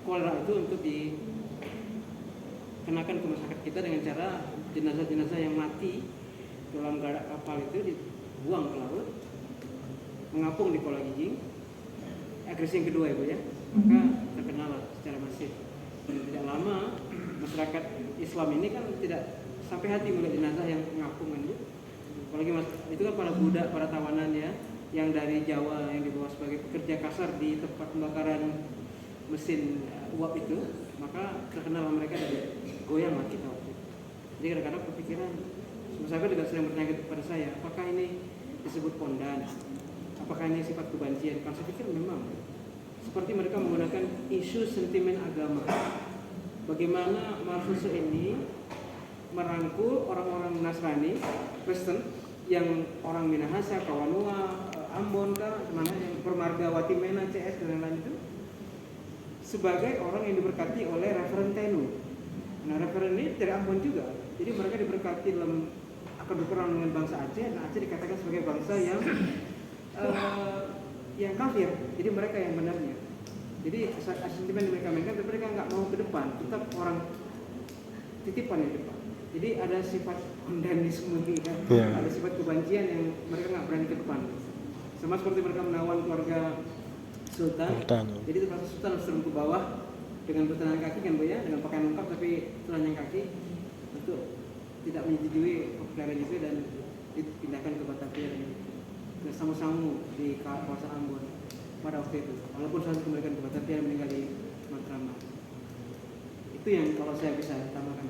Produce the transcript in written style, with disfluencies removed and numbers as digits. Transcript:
kolera itu untuk dikenakan ke masyarakat kita dengan cara jenazah-jenazah yang mati dalam garak kapal itu dibuang ke laut, mengapung di Kuala Gijing. Agresi yang kedua, Ibu ya, maka terkenal secara masif. Dan tidak lama masyarakat Islam ini kan tidak sampai hati melihat jenazah yang mengapung kan, Bu. Apalagi itu kan para budak, para tawanan ya, yang dari Jawa yang dibawa sebagai pekerja kasar di tempat pembakaran mesin uap itu, maka terkenal mereka dari goyang lah kita waktu itu. Jadi kadang-kadang berpikiran, sahabat juga sering bertanya kepada saya, apakah ini disebut pondan? Apakah ini sifat kebencian? Kalau saya pikir memang seperti mereka menggunakan isu sentimen agama. Bagaimana Marfusha ini merangkul orang-orang Nasrani, Kristen, yang orang Minahasa, Kawanua, Ambon, mana yang Permarga, Watimena, CS dan lain-lain itu sebagai orang yang diberkati oleh Referen Tenu. Nah, Referen ini dari Ambon juga. Jadi mereka diberkati dalam akan berperang dengan bangsa Aceh, dan Aceh dikatakan sebagai bangsa yang kafir. Jadi mereka yang benarnya. Jadi sentimen yang mereka mainkan, tapi mereka nggak mau ke depan, tetap orang titipan di depan. Jadi ada sifat kondanisme kan, ada sifat kebencian yang mereka nggak berani ke depan. Sama seperti mereka menawan keluarga Sultan. Jadi terpaksa Sultan harus turun ke bawah dengan bertelanjang kaki kan, Bu ya, dengan pakaian lengkap tapi telanjang kaki untuk tidak menyetujui pemeliharaan itu dan dipindahkan ke Batavia dan ke Samu-Samu di kawasan Ambon pada waktu itu. Walaupun saat kembalikan ke Batavia meninggal di Matraman. Itu yang kalau saya bisa tambahkan.